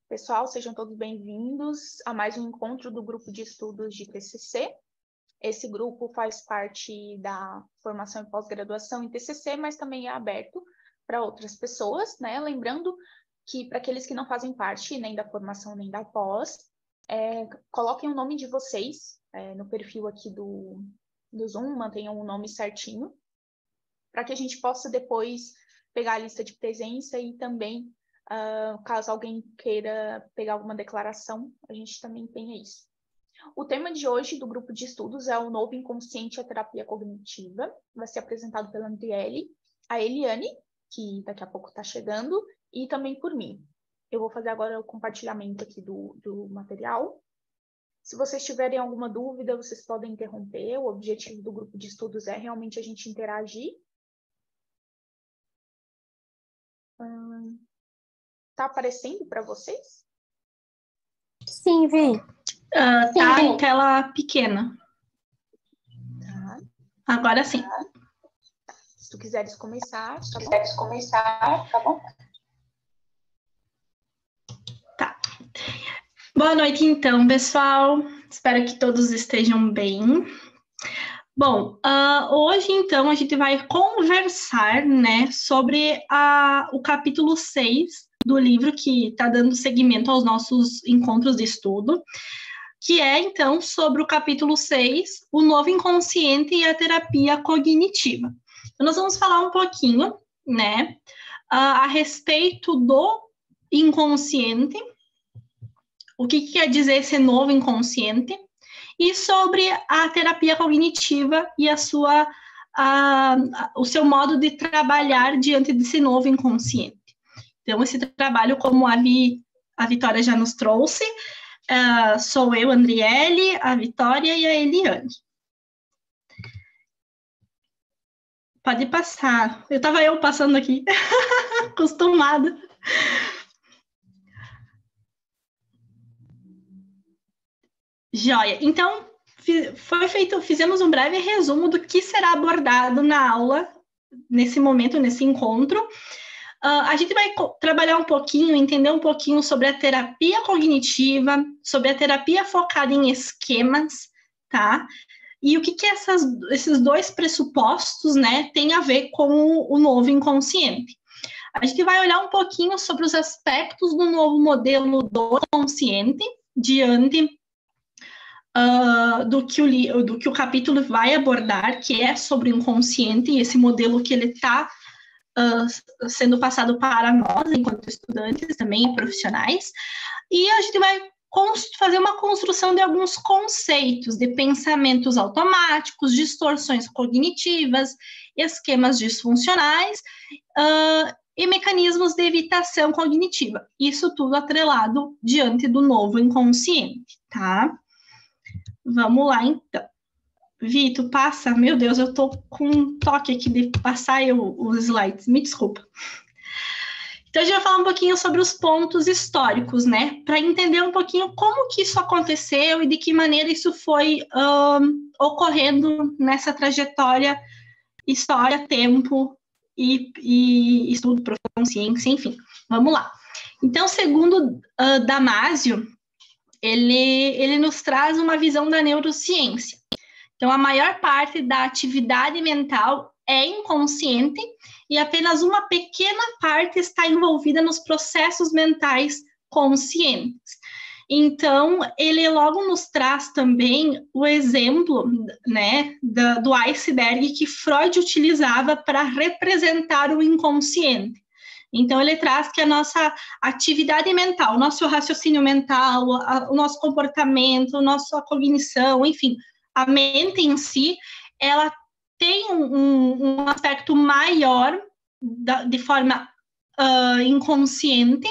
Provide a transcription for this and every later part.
Pessoal, sejam todos bem-vindos a mais um encontro do grupo de estudos de TCC. Esse grupo faz parte da formação e pós-graduação em TCC, mas também é aberto para outras pessoas, né? Lembrando que para aqueles que não fazem parte nem da formação nem da pós, coloquem o nome de vocês no perfil aqui do Zoom, mantenham o nome certinho, para que a gente possa depois pegar a lista de presença e também, caso alguém queira pegar alguma declaração, a gente também tenha isso. O tema de hoje do grupo de estudos é o novo inconsciente e a terapia cognitiva. Vai ser apresentado pela Andriele, a Eliane, que daqui a pouco está chegando, e também por mim. Eu vou fazer agora o compartilhamento aqui do material. Se vocês tiverem alguma dúvida, vocês podem interromper. O objetivo do grupo de estudos é realmente a gente interagir. Tá aparecendo para vocês? Sim, Vi. Tá em tela pequena. Tá. Agora sim. Se tu quiseres começar, Tá bom? Tá. Boa noite, então, pessoal. Espero que todos estejam bem. Bom, hoje, então, a gente vai conversar, né, sobre o capítulo 6 do livro que está dando seguimento aos nossos encontros de estudo, que é, então, sobre o capítulo 6, o novo inconsciente e a terapia cognitiva. Então, nós vamos falar um pouquinho, né, a respeito do inconsciente, o que quer dizer esse novo inconsciente, e sobre a terapia cognitiva e o seu modo de trabalhar diante desse novo inconsciente. Então, esse trabalho, como a Vitória já nos trouxe, sou eu, Andriele, a Vitória e a Eliane. Pode passar. Estava eu passando aqui, acostumada. Joia. Então, fizemos um breve resumo do que será abordado na aula, nesse momento, nesse encontro. A gente vai trabalhar um pouquinho, entender um pouquinho sobre a terapia cognitiva, sobre a terapia focada em esquemas, tá? E o que esses dois pressupostos, né, têm a ver com o novo inconsciente. A gente vai olhar um pouquinho sobre os aspectos do novo modelo do inconsciente, diante do que o capítulo vai abordar, que é sobre o inconsciente e esse modelo que ele está sendo passado para nós, enquanto estudantes também e profissionais, e a gente vai fazer uma construção de alguns conceitos de pensamentos automáticos, distorções cognitivas, esquemas disfuncionais e mecanismos de evitação cognitiva. Isso tudo atrelado diante do novo inconsciente, tá? Vamos lá, então. Vitor, passa. Meu Deus, eu tô com um toque aqui de passar os slides. Me desculpa. Então, a gente vai falar um pouquinho sobre os pontos históricos, né? Para entender um pouquinho como que isso aconteceu e de que maneira isso foi ocorrendo nessa trajetória, história, tempo e estudo, profissão, ciência, enfim. Vamos lá. Então, segundo Damasio, ele nos traz uma visão da neurociência. Então, a maior parte da atividade mental é inconsciente e apenas uma pequena parte está envolvida nos processos mentais conscientes. Então, ele logo nos traz também o exemplo, né, do iceberg que Freud utilizava para representar o inconsciente. Então, ele traz que a nossa atividade mental, o nosso raciocínio mental, o nosso comportamento, a nossa cognição, enfim, a mente em si, ela tem um aspecto maior de forma inconsciente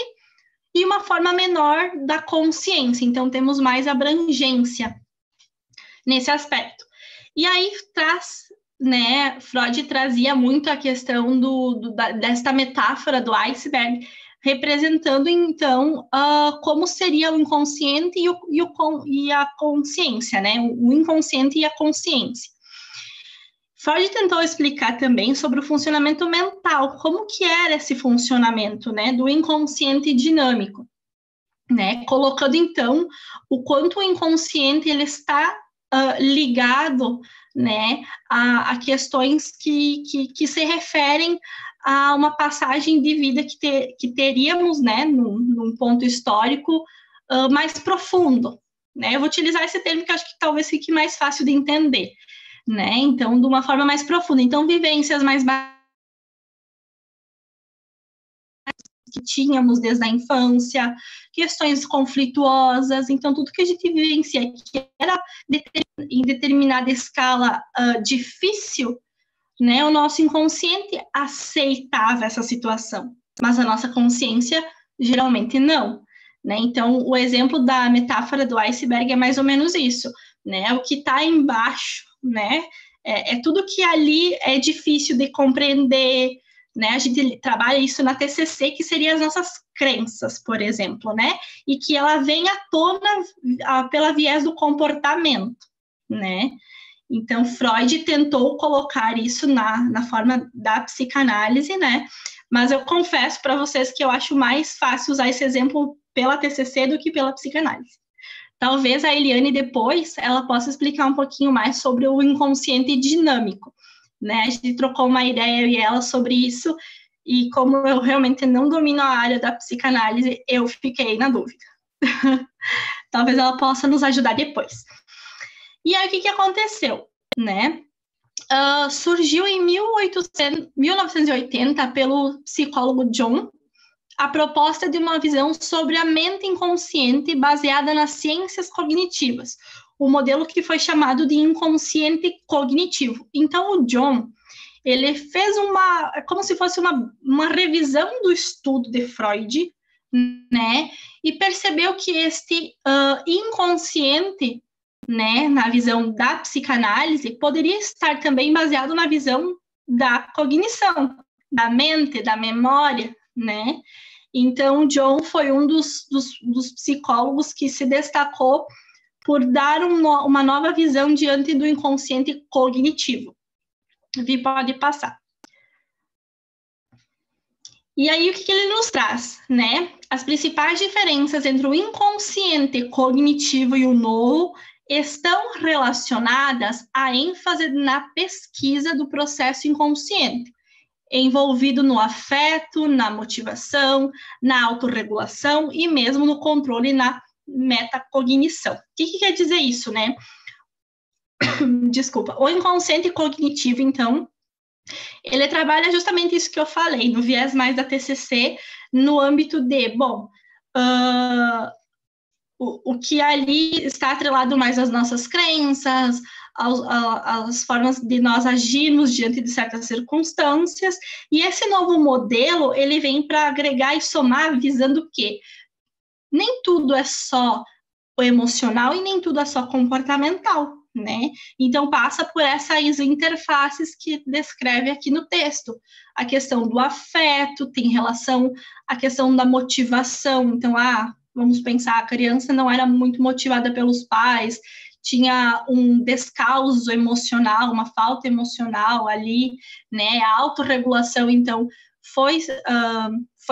e uma forma menor da consciência. Então, temos mais abrangência nesse aspecto. E aí traz, né, Freud trazia muito a questão desta metáfora do iceberg, representando, então, como seria o inconsciente e a consciência, né? O inconsciente e a consciência. Freud tentou explicar também sobre o funcionamento mental, como que era esse funcionamento, né, do inconsciente dinâmico. né? Colocando, então, o quanto o inconsciente ele está ligado, né, a questões que se referem a uma passagem de vida que teríamos, né, num ponto histórico mais profundo, né? Eu vou utilizar esse termo que eu acho que talvez fique mais fácil de entender, né? Então, de uma forma mais profunda. Então, vivências mais que tínhamos desde a infância, questões conflituosas, então tudo que a gente vivencia que era em determinada escala difícil, né, o nosso inconsciente aceitava essa situação, mas a nossa consciência geralmente não, né? Então, o exemplo da metáfora do iceberg é mais ou menos isso, né? O que está embaixo, né? É tudo que ali é difícil de compreender, né? A gente trabalha isso na TCC, que seriam as nossas crenças, por exemplo, né? E que ela vem à tona pela viés do comportamento, né? Então, Freud tentou colocar isso na forma da psicanálise, né? Mas eu confesso para vocês que eu acho mais fácil usar esse exemplo pela TCC do que pela psicanálise. Talvez a Eliane, depois, ela possa explicar um pouquinho mais sobre o inconsciente dinâmico, né? A gente trocou uma ideia, eu e ela, sobre isso, e como eu realmente não domino a área da psicanálise, eu fiquei na dúvida. Talvez ela possa nos ajudar depois. E aí, o que aconteceu, né? Surgiu em 1980, pelo psicólogo John, a proposta de uma visão sobre a mente inconsciente baseada nas ciências cognitivas, o modelo que foi chamado de inconsciente cognitivo. Então, o John, ele fez como se fosse uma revisão do estudo de Freud, né, e percebeu que este inconsciente, né, na visão da psicanálise, poderia estar também baseado na visão da cognição, da mente, da memória, né? Então, John foi um dos psicólogos que se destacou por dar uma nova visão diante do inconsciente cognitivo. Vi, pode passar. E aí, o que ele nos traz, né? As principais diferenças entre o inconsciente cognitivo e o novo estão relacionadas à ênfase na pesquisa do processo inconsciente, envolvido no afeto, na motivação, na autorregulação e mesmo no controle na metacognição. O que quer dizer isso, né? Desculpa. O inconsciente cognitivo, então, ele trabalha justamente isso que eu falei, no viés mais da TCC, no âmbito de, o que ali está atrelado mais às nossas crenças, às formas de nós agirmos diante de certas circunstâncias, e esse novo modelo, ele vem para agregar e somar, visando que nem tudo é só o emocional e nem tudo é só comportamental, né? Então, passa por essas interfaces que descreve aqui no texto. A questão do afeto tem relação à questão da motivação. Então, vamos pensar, a criança não era muito motivada pelos pais, tinha um descalço emocional, uma falta emocional ali, né? A autorregulação, então, foi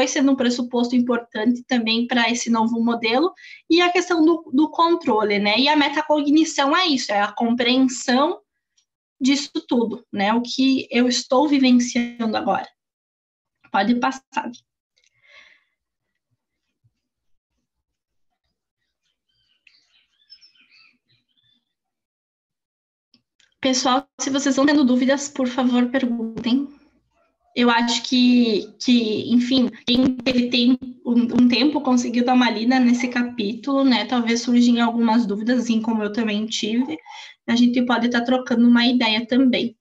sendo um pressuposto importante também para esse novo modelo, e a questão do controle, né? E a metacognição é isso, é a compreensão disso tudo, né? O que eu estou vivenciando agora. Pode passar. Pessoal, se vocês estão tendo dúvidas, por favor, perguntem. Eu acho que enfim, quem tem um tempo conseguiu dar uma lida nesse capítulo, né? Talvez surjam algumas dúvidas, assim como eu também tive. A gente pode estar trocando uma ideia também.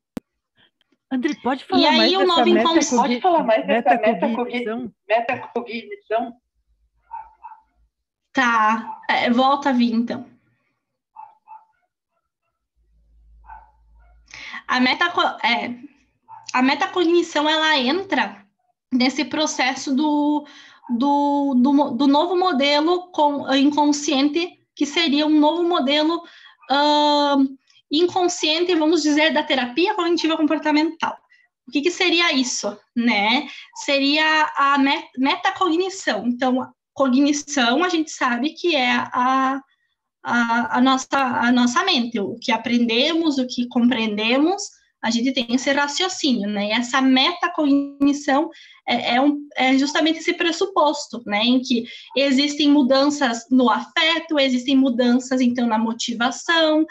André, pode falar mais dessa metacognição? Tá, volta a vir, então. A metacognição, ela entra nesse processo do novo modelo inconsciente, que seria um novo modelo inconsciente, vamos dizer, da terapia cognitiva comportamental. O que seria isso, né? Seria a metacognição. Então, cognição, a gente sabe que é a nossa mente, o que aprendemos, o que compreendemos, a gente tem esse raciocínio, né? E essa metacognição é justamente esse pressuposto, né? Em que existem mudanças no afeto, existem mudanças, então, na motivação,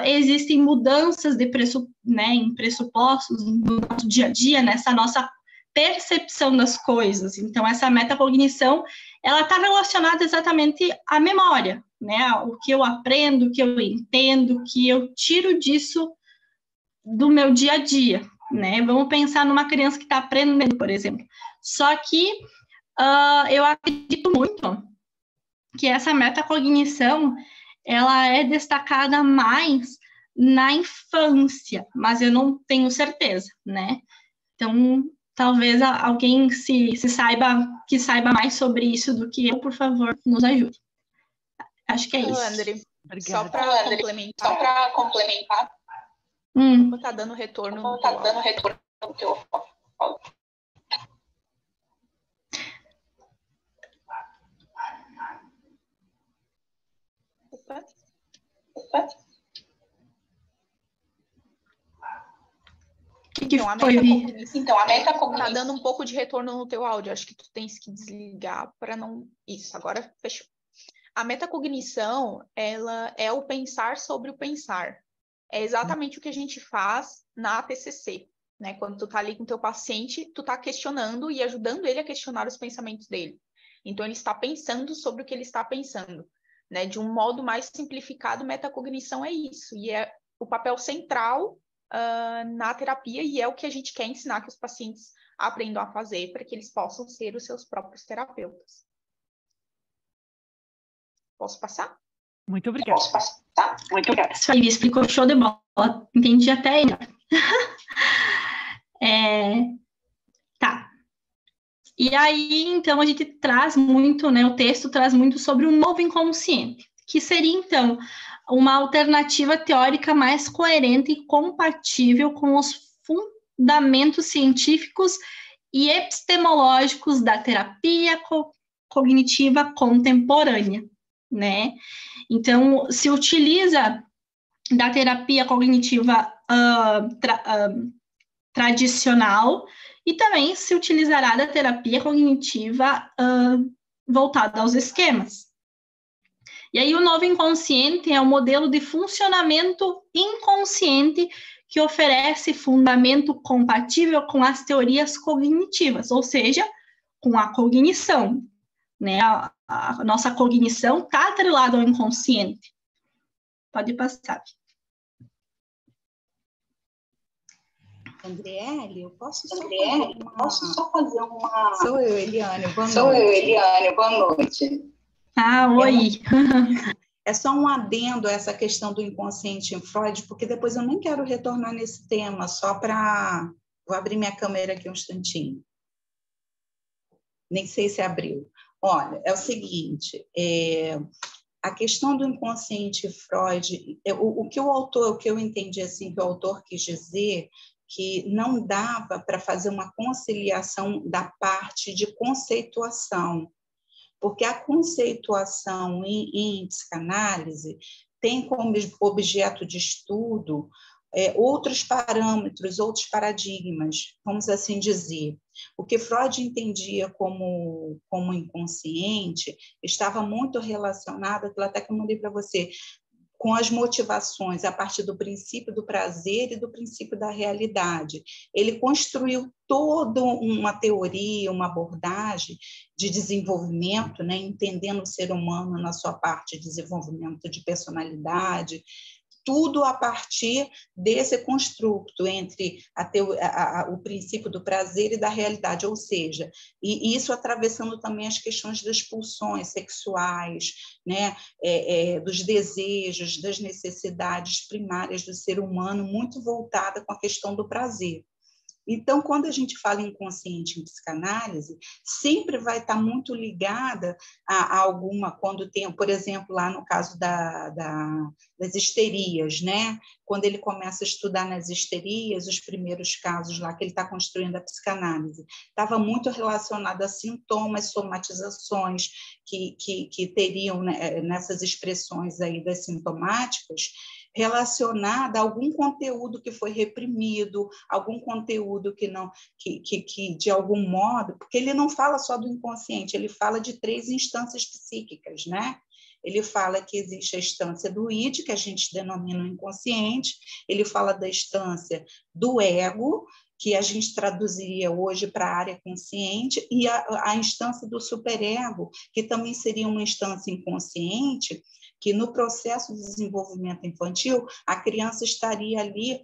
existem mudanças em pressupostos no nosso dia a dia, nessa nossa percepção das coisas. Então, essa metacognição, ela está relacionada exatamente à memória, né? O que eu aprendo, o que eu entendo, o que eu tiro disso do meu dia a dia, né? Vamos pensar numa criança que está aprendendo, por exemplo. Só que eu acredito muito que essa metacognição, ela é destacada mais na infância, mas eu não tenho certeza, né? Então, talvez alguém que saiba mais sobre isso do que eu, por favor, nos ajude. Acho que é isso. André, Obrigado. só para complementar, tá dando retorno no teu áudio. Opa. Então, a metacognição tá dando um pouco de retorno no teu áudio. Acho que tu tens que desligar para não... Isso, agora fechou. A metacognição, ela é o pensar sobre o pensar. É exatamente o que a gente faz na TCC, né? Quando tu tá ali com o teu paciente, tu tá questionando e ajudando ele a questionar os pensamentos dele. Então, ele está pensando sobre o que ele está pensando, né? De um modo mais simplificado, metacognição é isso. E é o papel central na terapia, e é o que a gente quer ensinar que os pacientes aprendam a fazer para que eles possam ser os seus próprios terapeutas. Posso passar? Muito obrigada. Muito obrigada. Isso aí, explicou show de bola. Entendi até ele. Tá. E aí, então, a gente traz muito, né? O texto traz muito sobre o novo inconsciente, que seria, então, uma alternativa teórica mais coerente e compatível com os fundamentos científicos e epistemológicos da terapia cognitiva contemporânea, né? Então, se utiliza da terapia cognitiva tradicional e também se utilizará da terapia cognitiva voltada aos esquemas. E aí o novo inconsciente é um modelo de funcionamento inconsciente que oferece fundamento compatível com as teorias cognitivas, ou seja, com a cognição, né? A nossa cognição está atrelada ao inconsciente. Pode passar. Andriele, eu posso só fazer uma... Sou eu, Eliane, boa noite. Oi. É só um adendo a essa questão do inconsciente em Freud, porque depois eu nem quero retornar nesse tema, só para... Vou abrir minha câmera aqui um instantinho. Nem sei se abriu. Olha, é o seguinte, a questão do inconsciente Freud, o que eu entendi assim, que o autor quis dizer, que não dava para fazer uma conciliação da parte de conceituação, porque a conceituação em psicanálise tem como objeto de estudo outros parâmetros, outros paradigmas, vamos assim dizer. O que Freud entendia como inconsciente estava muito relacionado, aquilo até que eu mandei para você, com as motivações a partir do princípio do prazer e do princípio da realidade. Ele construiu toda uma teoria, uma abordagem de desenvolvimento, né, entendendo o ser humano na sua parte de desenvolvimento de personalidade, tudo a partir desse construto entre o princípio do prazer e da realidade, ou seja, e isso atravessando também as questões das pulsões sexuais, né, dos desejos, das necessidades primárias do ser humano, muito voltada com a questão do prazer. Então, quando a gente fala inconsciente em psicanálise, sempre vai estar muito ligada a alguma, quando tem, por exemplo, lá no caso das histerias, né? Quando ele começa a estudar nas histerias, os primeiros casos lá que ele está construindo a psicanálise, estava muito relacionado a sintomas, somatizações que teriam, né, nessas expressões aí das sintomáticas, relacionada a algum conteúdo que foi reprimido, algum conteúdo que não, que de algum modo, porque ele não fala só do inconsciente, ele fala de 3 instâncias psíquicas, né? Ele fala que existe a instância do id, que a gente denomina o inconsciente, ele fala da instância do ego, que a gente traduziria hoje para a área consciente, e a instância do superego, que também seria uma instância inconsciente, que no processo de desenvolvimento infantil, a criança estaria ali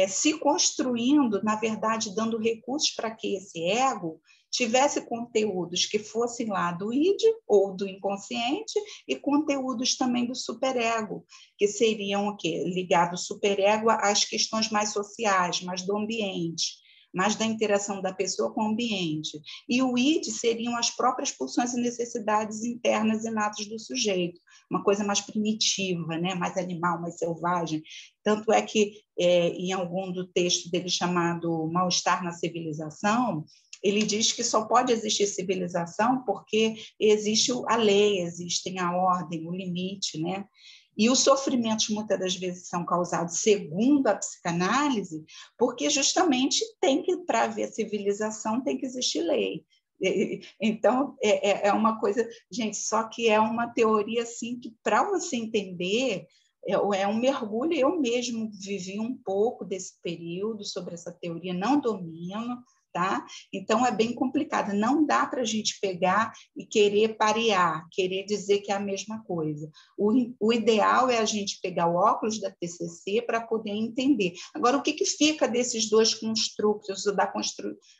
se construindo, na verdade, dando recursos para que esse ego tivesse conteúdos que fossem lá do id ou do inconsciente e conteúdos também do superego, que seriam o quê? Ligado ao superego às questões mais sociais, mais do ambiente, mais da interação da pessoa com o ambiente. E o id seriam as próprias pulsões e necessidades internas inatas do sujeito, uma coisa mais primitiva, né? Mais animal, mais selvagem. Tanto é que, em algum do texto dele chamado Mal-Estar na Civilização, ele diz que só pode existir civilização porque existe a lei, existem a ordem, o limite, né? E os sofrimentos muitas das vezes são causados, segundo a psicanálise, porque justamente para haver civilização tem que existir lei. Então, é uma coisa, gente, só que é uma teoria assim que, para você entender, é um mergulho. Eu mesmo vivi um pouco desse período sobre essa teoria, não domino, tá? Então, é bem complicado. Não dá para a gente pegar e querer parear, querer dizer que é a mesma coisa. O ideal é a gente pegar o óculos da TCC para poder entender. Agora, o que fica desses 2 construtos,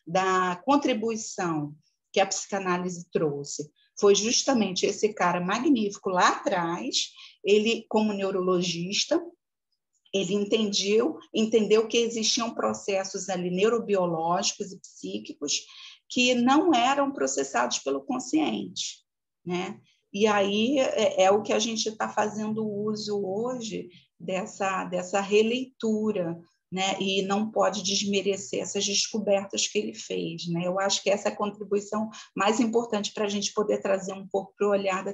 da contribuição que a psicanálise trouxe? Foi justamente esse cara magnífico lá atrás, ele, como neurologista, ele entendeu que existiam processos ali neurobiológicos e psíquicos que não eram processados pelo consciente, né? E aí é o que a gente está fazendo uso hoje dessa releitura, né? E não pode desmerecer essas descobertas que ele fez, né? Eu acho que essa é a contribuição mais importante para a gente poder trazer um pouco para o olhar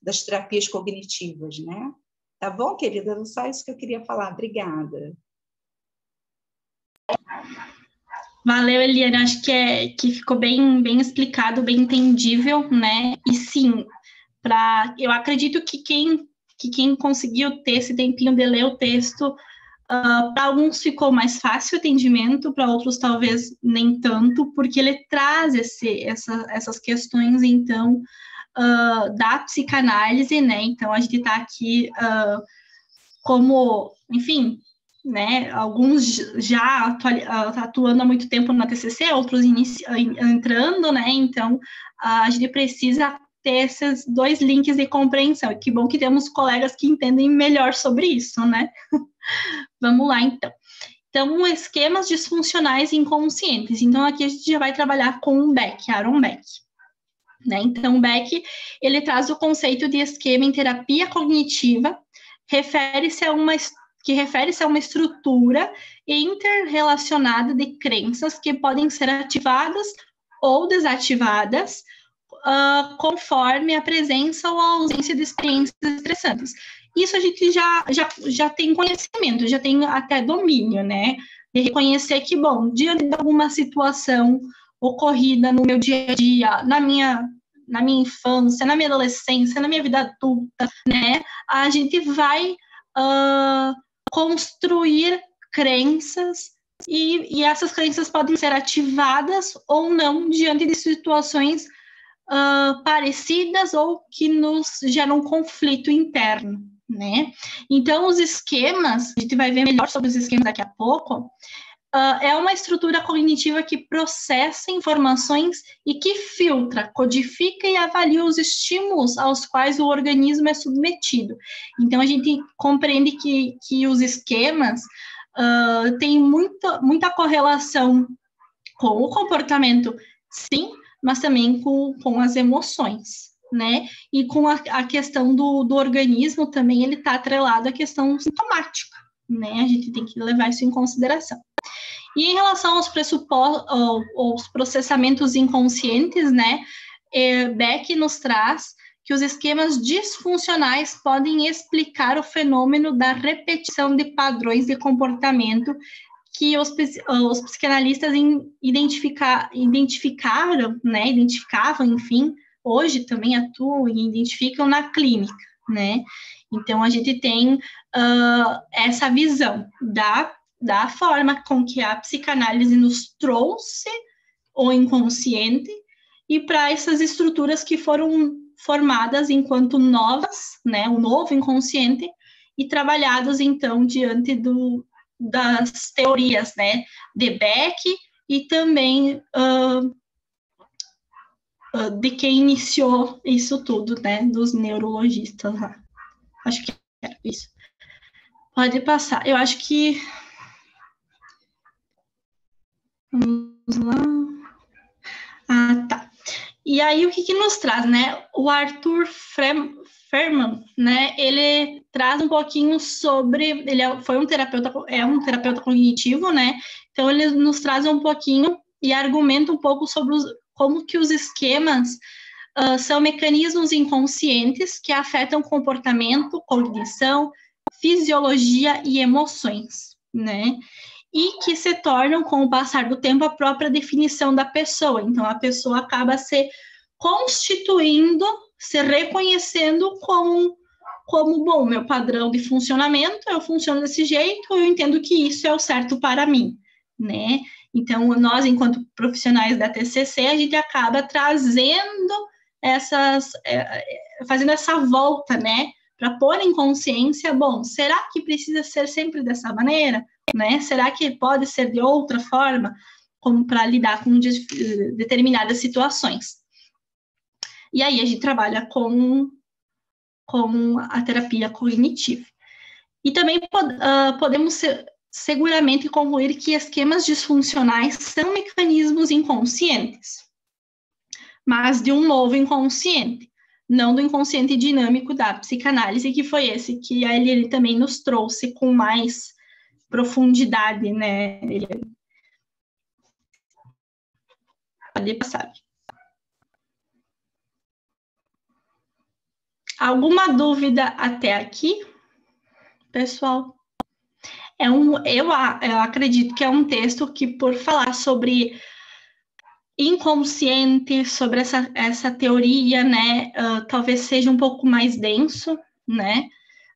das terapias cognitivas, né? Tá bom, querida? Não só isso que eu queria falar. Obrigada. Valeu, Eliane. Acho que ficou bem explicado, bem entendível, né? E sim, eu acredito que quem conseguiu ter esse tempinho de ler o texto, para alguns ficou mais fácil o entendimento, para outros talvez nem tanto, porque ele traz essas questões, então, da psicanálise, né? Então, a gente está aqui como, enfim, né? Alguns já atuando há muito tempo na TCC, outros entrando, né? Então, a gente precisa ter esses 2 links de compreensão. E que bom que temos colegas que entendem melhor sobre isso, né? Vamos lá, então. Então, esquemas disfuncionais inconscientes. Então, aqui a gente já vai trabalhar com o Beck, Aaron Beck. Né? Então, Beck, ele traz o conceito de esquema em terapia cognitiva, refere-se a uma estrutura interrelacionada de crenças que podem ser ativadas ou desativadas conforme a presença ou a ausência de experiências estressantes. Isso a gente já tem conhecimento, já tem até domínio, né? De reconhecer que, bom, diante de alguma situação ocorrida no meu dia a dia, na minha infância, na minha adolescência, na minha vida adulta, né? A gente vai construir crenças e essas crenças podem ser ativadas ou não diante de situações parecidas ou que nos geram um conflito interno, né? Então, os esquemas, a gente vai ver melhor sobre os esquemas daqui a pouco, é uma estrutura cognitiva que processa informações e que filtra, codifica e avalia os estímulos aos quais o organismo é submetido. Então, a gente compreende que os esquemas, tem muita correlação com o comportamento, sim, mas também com as emoções, né? E com a questão do organismo também, ele está atrelado à questão sintomática, né? A gente tem que levar isso em consideração. E em relação aos processamentos inconscientes, né? Beck nos traz que os esquemas disfuncionais podem explicar o fenômeno da repetição de padrões de comportamento que os psicanalistas identificavam, enfim, hoje também atuam e identificam na clínica, né? Então, a gente tem essa visão da forma com que a psicanálise nos trouxe o inconsciente e para essas estruturas que foram formadas enquanto novas, né, o novo inconsciente, e trabalhados, então, diante das teorias, né, de Beck e também de quem iniciou isso tudo, né, dos neurologistas lá. Acho que é isso. Pode passar. Eu acho que... Vamos lá. Ah, tá. E aí, o que nos traz, né? O Arthur Feynman, né? Ele traz um pouquinho sobre... Ele é um terapeuta cognitivo, né? Então, ele nos traz um pouquinho e argumenta um pouco sobre como que os esquemas são mecanismos inconscientes que afetam comportamento, cognição, fisiologia e emoções, né? E que se tornam, com o passar do tempo, a própria definição da pessoa. Então, a pessoa acaba se constituindo, se reconhecendo como bom, meu padrão de funcionamento, eu funciono desse jeito, eu entendo que isso é o certo para mim, né? Então, nós, enquanto profissionais da TCC, a gente acaba trazendo fazendo essa volta, né? Para pôr em consciência, bom, será que precisa ser sempre dessa maneira? Né? Será que pode ser de outra forma, como para lidar com determinadas situações? E aí a gente trabalha com a terapia cognitiva. E também podemos seguramente concluir que esquemas disfuncionais são mecanismos inconscientes, mas de um novo inconsciente, não do inconsciente dinâmico da psicanálise, que foi esse que a Eliane também nos trouxe com mais profundidade, né? Pode passar. Alguma dúvida até aqui, pessoal? Eu acredito que é um texto que, por falar sobre inconsciente, sobre essa teoria, né, talvez seja um pouco mais denso, né?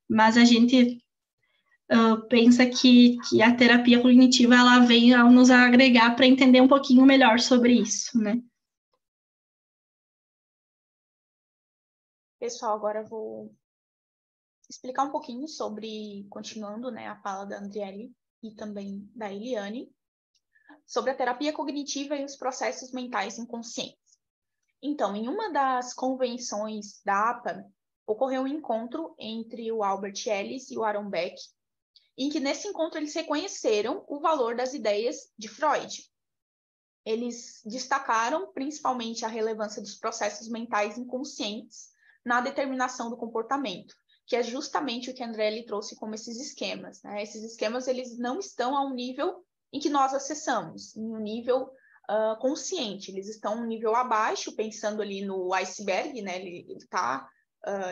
Mas a gente pensa que a terapia cognitiva ela vem a nos agregar para entender um pouquinho melhor sobre isso, né? Pessoal, agora eu vou explicar um pouquinho sobre, continuando, né, a fala da Andriele e também da Eliane, sobre a terapia cognitiva e os processos mentais inconscientes. Então, em uma das convenções da APA, ocorreu um encontro entre o Albert Ellis e o Aaron Beck, em que nesse encontro eles reconheceram o valor das ideias de Freud. Eles destacaram principalmente a relevância dos processos mentais inconscientes na determinação do comportamento, que é justamente o que a Andriele trouxe como esses esquemas, né? Esses esquemas eles não estão a um nível em que nós acessamos, em um nível consciente, eles estão um nível abaixo, pensando ali no iceberg, né? Ele está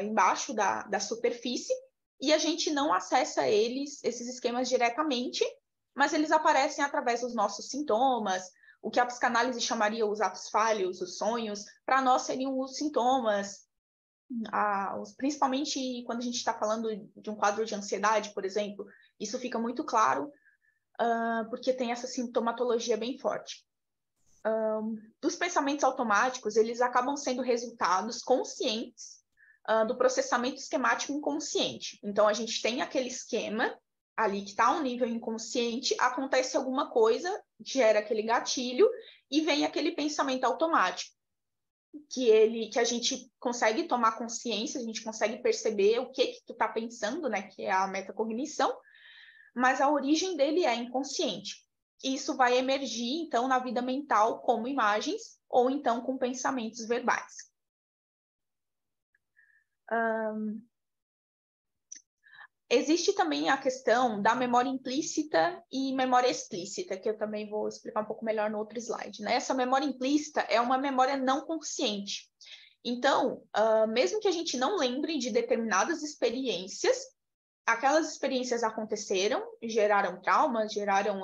embaixo da superfície, e a gente não acessa esses esquemas diretamente, mas eles aparecem através dos nossos sintomas, o que a psicanálise chamaria os atos falhos, os sonhos, para nós seriam os sintomas, principalmente quando a gente está falando de um quadro de ansiedade, por exemplo, isso fica muito claro, porque tem essa sintomatologia bem forte. Dos pensamentos automáticos, eles acabam sendo resultados conscientes do processamento esquemático inconsciente. Então, a gente tem aquele esquema ali que está a um nível inconsciente, acontece alguma coisa, gera aquele gatilho e vem aquele pensamento automático, que a gente consegue tomar consciência, a gente consegue perceber o que tu está pensando, né, que é a metacognição, mas a origem dele é inconsciente. E isso vai emergir, então, na vida mental como imagens, ou então com pensamentos verbais. Existe também a questão da memória implícita e memória explícita, que eu também vou explicar um pouco melhor no outro slide, né? Essa memória implícita é uma memória não consciente. Então, mesmo que a gente não lembre de determinadas experiências, aquelas experiências aconteceram, geraram traumas, geraram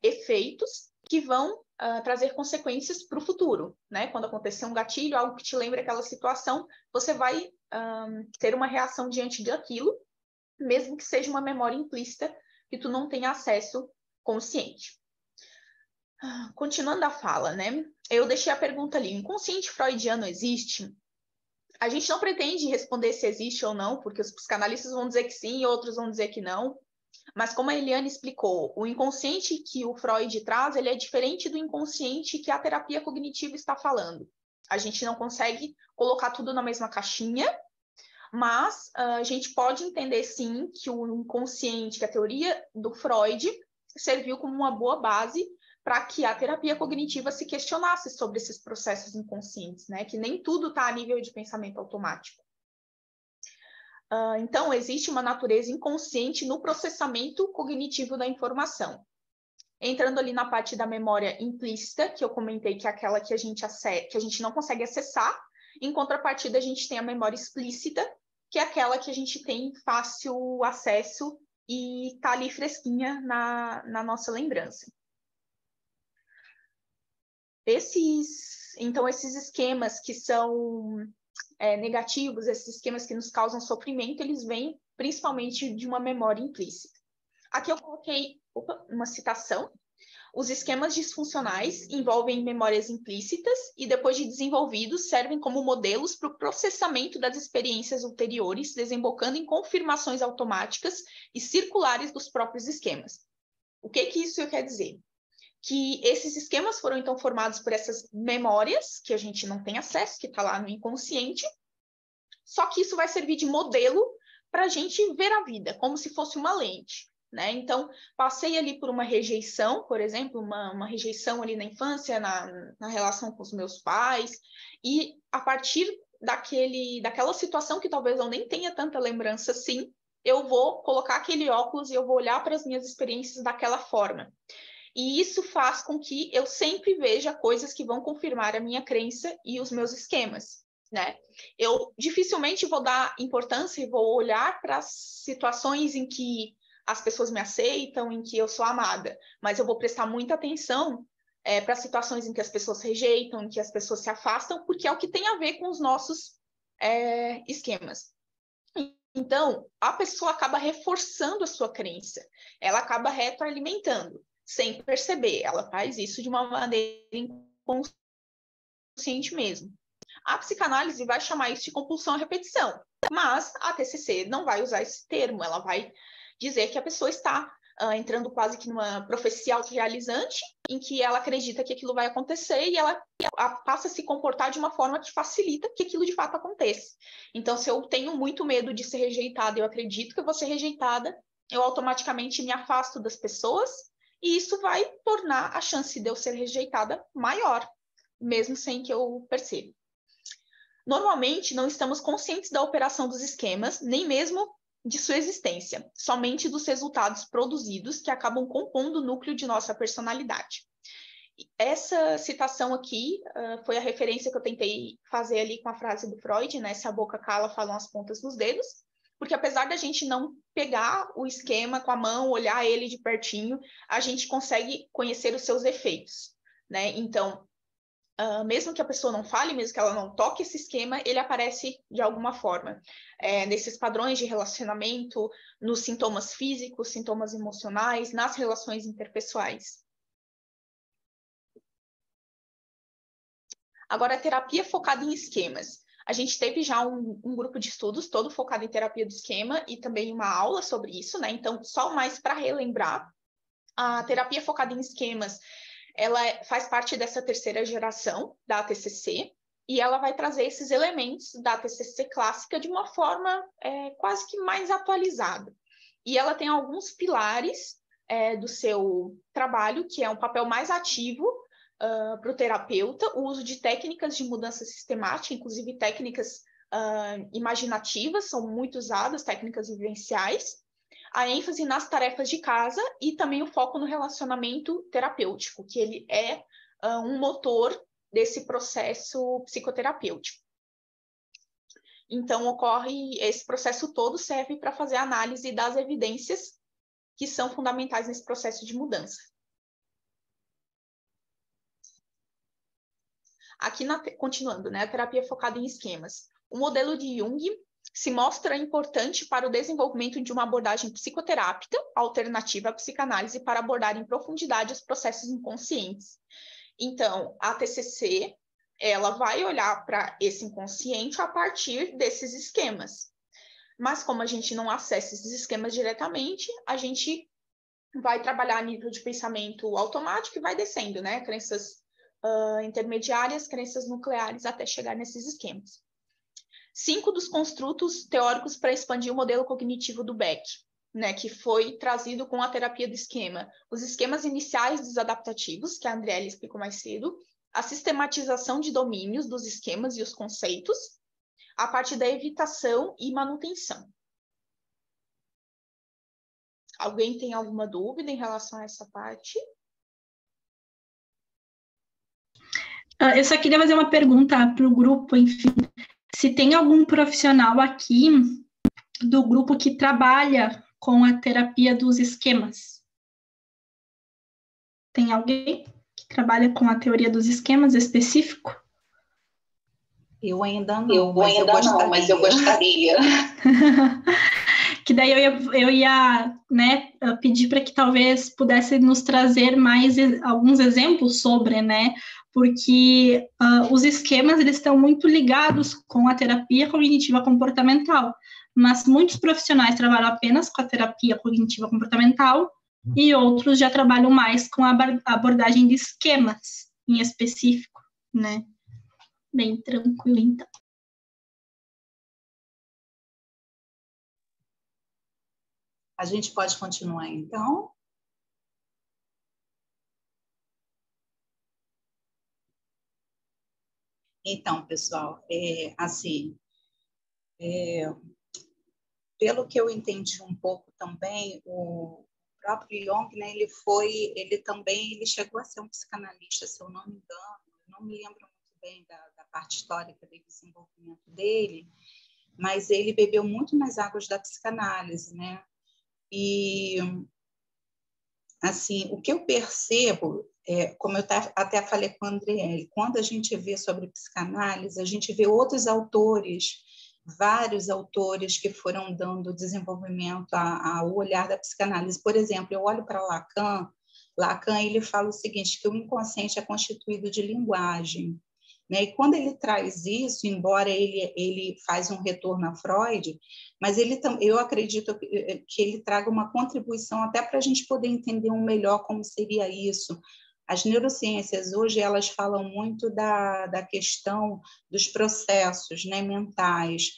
efeitos que vão trazer consequências para o futuro, né? Quando acontecer um gatilho, algo que te lembre aquela situação, você vai ter uma reação diante daquilo, mesmo que seja uma memória implícita que tu não tenha acesso consciente. Continuando a fala, né? Eu deixei a pergunta ali, o inconsciente freudiano existe? A gente não pretende responder se existe ou não, porque os psicanalistas vão dizer que sim e outros vão dizer que não. Mas como a Eliane explicou, o inconsciente que o Freud traz, ele é diferente do inconsciente que a terapia cognitiva está falando. A gente não consegue colocar tudo na mesma caixinha, mas a gente pode entender, sim, que o inconsciente, que a teoria do Freud serviu como uma boa base para que a terapia cognitiva se questionasse sobre esses processos inconscientes, né? Que nem tudo está a nível de pensamento automático. Então, existe uma natureza inconsciente no processamento cognitivo da informação. Entrando ali na parte da memória implícita, que eu comentei que é aquela que a gente não consegue acessar, em contrapartida, a gente tem a memória explícita, que é aquela que a gente tem fácil acesso e está ali fresquinha na nossa lembrança. Então, esses esquemas que são negativos, esses esquemas que nos causam sofrimento, eles vêm principalmente de uma memória implícita. Aqui eu coloquei uma citação. Os esquemas disfuncionais envolvem memórias implícitas e, depois de desenvolvidos, servem como modelos para o processamento das experiências ulteriores, desembocando em confirmações automáticas e circulares dos próprios esquemas. O que isso quer dizer? Que esses esquemas foram, então, formados por essas memórias, que a gente não tem acesso, que está lá no inconsciente, só que isso vai servir de modelo para a gente ver a vida, como se fosse uma lente. Né? Então, passei ali por uma rejeição, por exemplo, uma rejeição ali na infância, na relação com os meus pais, e a partir daquela situação que talvez eu nem tenha tanta lembrança assim, eu vou colocar aquele óculos e eu vou olhar para as minhas experiências daquela forma. E isso faz com que eu sempre veja coisas que vão confirmar a minha crença e os meus esquemas. Né? Eu dificilmente vou dar importância e vou olhar para as situações em que as pessoas me aceitam, em que eu sou amada, mas eu vou prestar muita atenção para situações em que as pessoas rejeitam, em que as pessoas se afastam, porque é o que tem a ver com os nossos esquemas. Então, a pessoa acaba reforçando a sua crença, ela acaba retroalimentando, sem perceber, ela faz isso de uma maneira inconsciente mesmo. A psicanálise vai chamar isso de compulsão à repetição, mas a TCC não vai usar esse termo, ela vai dizer que a pessoa está entrando quase que numa profecia autorrealizante, em que ela acredita que aquilo vai acontecer e ela passa a se comportar de uma forma que facilita que aquilo de fato aconteça. Então, se eu tenho muito medo de ser rejeitada, eu acredito que eu vou ser rejeitada, eu automaticamente me afasto das pessoas e isso vai tornar a chance de eu ser rejeitada maior, mesmo sem que eu perceba. Normalmente, não estamos conscientes da operação dos esquemas, nem mesmo de sua existência, somente dos resultados produzidos que acabam compondo o núcleo de nossa personalidade. Essa citação aqui foi a referência que eu tentei fazer ali com a frase do Freud, né? Se a boca cala, falam as pontas dos dedos, porque apesar da gente não pegar o esquema com a mão, olhar ele de pertinho, a gente consegue conhecer os seus efeitos, né? Então, mesmo que a pessoa não fale, mesmo que ela não toque esse esquema, ele aparece de alguma forma. Nesses padrões de relacionamento, nos sintomas físicos, sintomas emocionais, nas relações interpessoais. Agora, a terapia focada em esquemas. A gente teve já um grupo de estudos todo focado em terapia do esquema e também uma aula sobre isso, né? Então, só mais para relembrar, a terapia focada em esquemas, ela faz parte dessa terceira geração da TCC e ela vai trazer esses elementos da TCC clássica de uma forma quase que mais atualizada. e ela tem alguns pilares do seu trabalho, que é um papel mais ativo para o terapeuta, o uso de técnicas de mudança sistemática, inclusive técnicas imaginativas, são muito usadas, técnicas vivenciais, a ênfase nas tarefas de casa e também o foco no relacionamento terapêutico, que ele é um motor desse processo psicoterapêutico. Então, esse processo todo serve para fazer a análise das evidências que são fundamentais nesse processo de mudança. Aqui, continuando, né, a terapia focada em esquemas. O modelo de Jung se mostra importante para o desenvolvimento de uma abordagem psicoterápica alternativa à psicanálise para abordar em profundidade os processos inconscientes. Então, a TCC, ela vai olhar para esse inconsciente a partir desses esquemas. Mas como a gente não acessa esses esquemas diretamente, a gente vai trabalhar a nível de pensamento automático e vai descendo, né? Crenças intermediárias, crenças nucleares, até chegar nesses esquemas. 5 dos construtos teóricos para expandir o modelo cognitivo do Beck, né, que foi trazido com a terapia do esquema. Os esquemas iniciais dos adaptativos, que a Andriele explicou mais cedo, a sistematização de domínios dos esquemas e os conceitos, a parte da evitação e manutenção. Alguém tem alguma dúvida em relação a essa parte? Eu só queria fazer uma pergunta para o grupo, enfim, se tem algum profissional aqui do grupo que trabalha com a terapia dos esquemas. Tem alguém que trabalha com a teoria dos esquemas específico? Eu ainda não, mas eu gostaria. Que daí eu ia né, pedir para que talvez pudesse nos trazer mais alguns exemplos sobre, né? Porque os esquemas eles estão muito ligados com a terapia cognitiva comportamental, mas muitos profissionais trabalham apenas com a terapia cognitiva comportamental e outros já trabalham mais com a abordagem de esquemas em específico, né? Bem tranquilo, então. A gente pode continuar, então? Então, pessoal, pelo que eu entendi um pouco também, o próprio Jung, né, ele chegou a ser um psicanalista, se eu não me engano, não me lembro muito bem da parte histórica do desenvolvimento dele, mas ele bebeu muito nas águas da psicanálise, né? E, assim, o que eu percebo, como eu até falei com a Andriele, quando a gente vê sobre psicanálise, a gente vê outros autores, vários autores que foram dando desenvolvimento ao olhar da psicanálise. Por exemplo, eu olho para Lacan ele fala o seguinte, que o inconsciente é constituído de linguagem. Né? E quando ele traz isso, embora ele faz um retorno a Freud, mas eu acredito que ele traga uma contribuição até para a gente poder entender melhor como seria isso. As neurociências hoje elas falam muito da questão dos processos, né, mentais,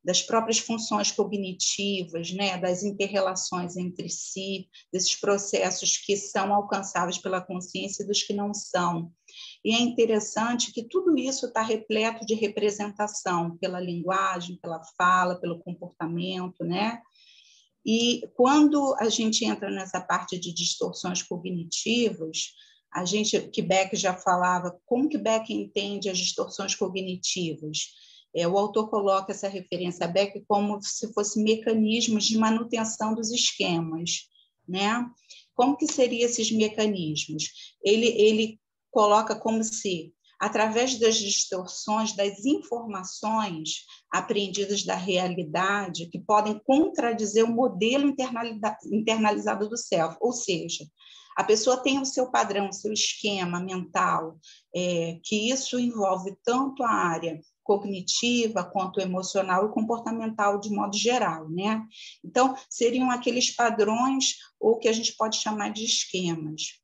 das próprias funções cognitivas, né, das inter-relações entre si, desses processos que são alcançáveis pela consciência e dos que não são. E é interessante que tudo isso está repleto de representação pela linguagem, pela fala, pelo comportamento, né? E quando a gente entra nessa parte de distorções cognitivas, que Beck já falava, como que Beck entende as distorções cognitivas? O autor coloca essa referência a Beck como se fossem mecanismos de manutenção dos esquemas, né? Como que seriam esses mecanismos? Ele coloca como se, através das distorções, das informações aprendidas da realidade, que podem contradizer o modelo internalizado do self, ou seja, a pessoa tem o seu padrão, o seu esquema mental, que isso envolve tanto a área cognitiva quanto emocional e comportamental de modo geral, né? Então, seriam aqueles padrões, ou que a gente pode chamar de esquemas.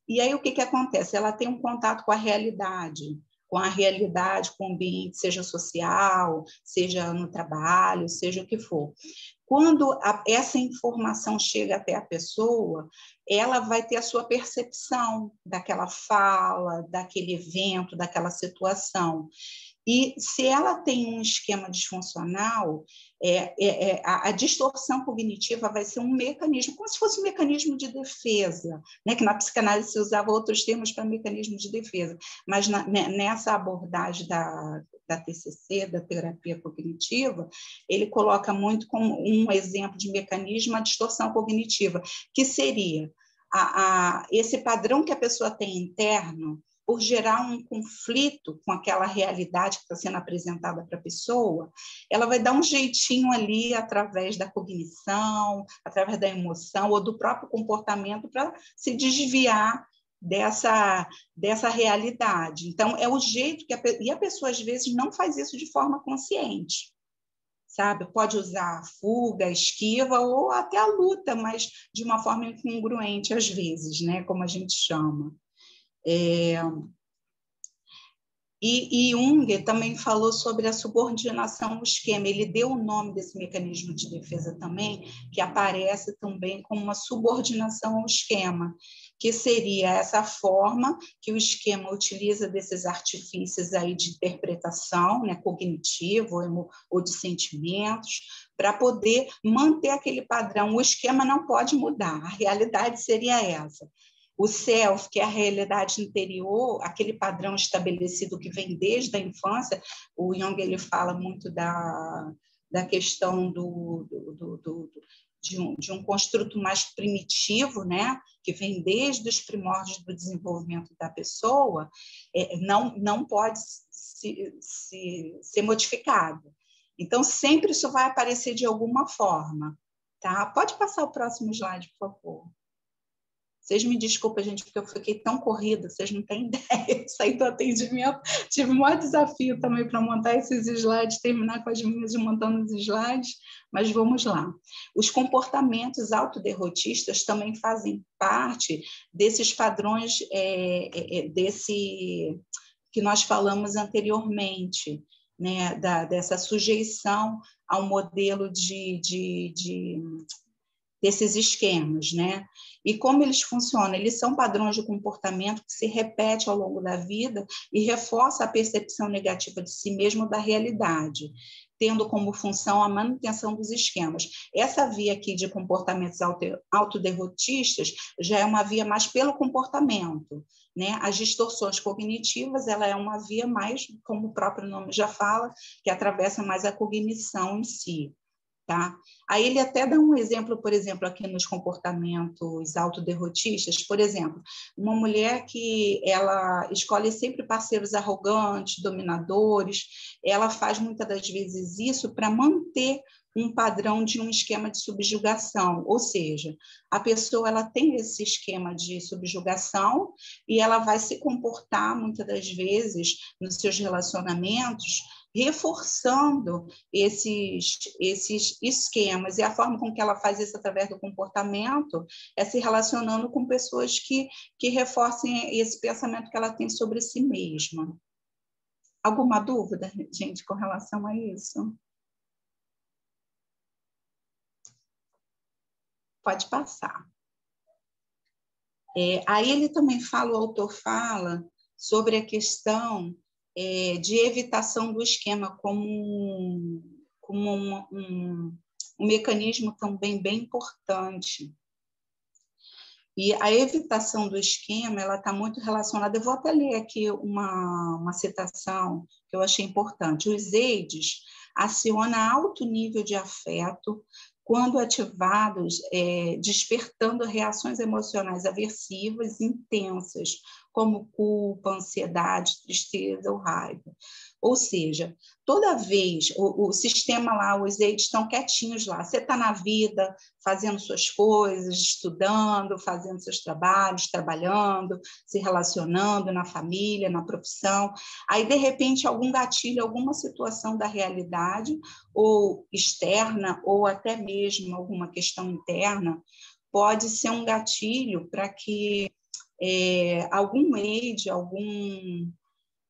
E aí, o que acontece? Ela tem um contato com a realidade, com a realidade, com o ambiente, seja social, seja no trabalho, seja o que for. Quando essa informação chega até a pessoa, ela vai ter a sua percepção daquela fala, daquele evento, daquela situação. E se ela tem um esquema disfuncional, a distorção cognitiva vai ser um mecanismo, como se fosse um mecanismo de defesa, né? Que na psicanálise se usava outros termos para mecanismo de defesa, mas nessa abordagem da TCC, da terapia cognitiva, ele coloca muito como um exemplo de mecanismo a distorção cognitiva, que seria esse padrão que a pessoa tem interno, por gerar um conflito com aquela realidade que está sendo apresentada para a pessoa, ela vai dar um jeitinho ali através da cognição, através da emoção ou do próprio comportamento para se desviar dessa realidade. Então, é o jeito que e a pessoa, às vezes, não faz isso de forma consciente, sabe? Pode usar a fuga, a esquiva ou até a luta, mas de uma forma incongruente, às vezes, né? Como a gente chama. E Jung também falou sobre a subordinação ao esquema. Ele deu o nome desse mecanismo de defesa também, que aparece também como uma subordinação ao esquema, que seria essa forma que o esquema utiliza desses artifícios aí de interpretação, né, cognitivo ou de sentimentos, para poder manter aquele padrão. O esquema não pode mudar, a realidade seria essa. O self, que é a realidade interior, aquele padrão estabelecido que vem desde a infância, o Jung ele fala muito da questão de um construto mais primitivo, né? Que vem desde os primórdios do desenvolvimento da pessoa, não pode ser modificado. Então, sempre isso vai aparecer de alguma forma. Tá? Pode passar o próximo slide, por favor. Vocês me desculpem, gente, porque eu fiquei tão corrida, vocês não têm ideia. Saí do atendimento, tive um maior desafio também para montar esses slides, terminar com as meninas montando os slides, mas vamos lá. Os comportamentos autoderrotistas também fazem parte desses padrões, desse que nós falamos anteriormente, né, dessa sujeição ao modelo desses esquemas, né? E como eles funcionam? Eles são padrões de comportamento que se repetem ao longo da vida e reforçam a percepção negativa de si mesmo da realidade, tendo como função a manutenção dos esquemas. Essa via aqui de comportamentos autoderrotistas já é uma via mais pelo comportamento, né? As distorções cognitivas, ela é uma via mais, como o próprio nome já fala, que atravessa mais a cognição em si. Tá? Aí ele até dá um exemplo, por exemplo, aqui nos comportamentos autoderrotistas, por exemplo, uma mulher que ela escolhe sempre parceiros arrogantes, dominadores, ela faz muitas das vezes isso para manter um padrão de um esquema de subjugação, ou seja, a pessoa ela tem esse esquema de subjugação e ela vai se comportar muitas das vezes nos seus relacionamentos reforçando esses esquemas, e a forma com que ela faz isso através do comportamento é se relacionando com pessoas que reforcem esse pensamento que ela tem sobre si mesma. Alguma dúvida, gente, com relação a isso? Pode passar. Aí ele também fala, o autor fala sobre a questão de evitação do esquema como um mecanismo também bem importante. E a evitação do esquema ela está muito relacionada, eu vou até ler aqui uma citação que eu achei importante. Os EIDs acionam alto nível de afeto quando ativados, despertando reações emocionais aversivas intensas, como culpa, ansiedade, tristeza ou raiva. Ou seja, toda vez o sistema lá, os EIDs estão quietinhos lá, você está na vida, fazendo suas coisas, estudando, fazendo seus trabalhos, trabalhando, se relacionando na família, na profissão, aí de repente algum gatilho, alguma situação da realidade, ou externa, ou até mesmo alguma questão interna, pode ser um gatilho para que algum EID,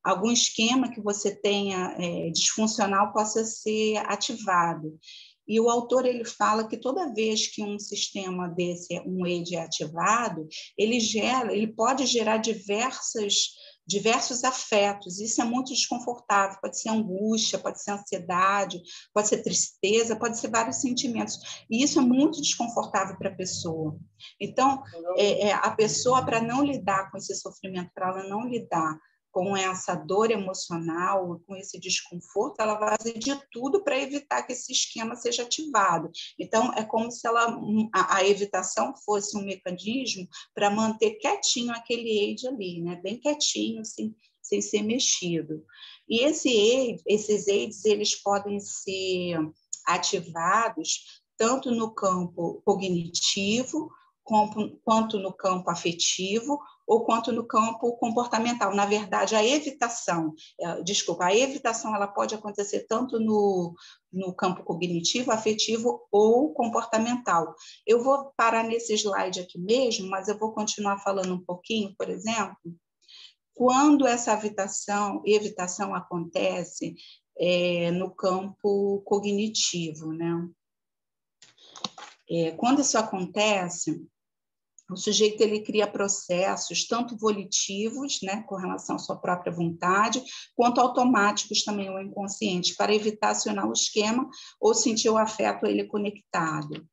algum esquema que você tenha disfuncional possa ser ativado. E o autor ele fala que toda vez que um sistema desse, um EID é ativado, ele pode gerar diversos afetos. Isso é muito desconfortável. Pode ser angústia, pode ser ansiedade, pode ser tristeza, pode ser vários sentimentos. E isso é muito desconfortável para a pessoa. Então, a pessoa, para não lidar com esse sofrimento, para ela não lidar com essa dor emocional, com esse desconforto, ela vai fazer de tudo para evitar que esse esquema seja ativado. Então, é como se a evitação fosse um mecanismo para manter quietinho aquele EID ali, né? Bem quietinho, sem ser mexido. E esses EIDs, eles podem ser ativados tanto no campo cognitivo, quanto no campo afetivo, ou quanto no campo comportamental. Na verdade, a evitação ela pode acontecer tanto no campo cognitivo, afetivo ou comportamental. Eu vou parar nesse slide aqui mesmo, mas eu vou continuar falando um pouquinho, por exemplo, quando essa evitação acontece no campo cognitivo, né? Quando isso acontece, o sujeito ele cria processos tanto volitivos, né, com relação à sua própria vontade, quanto automáticos também ou inconscientes, para evitar acionar o esquema ou sentir o afeto a ele conectado.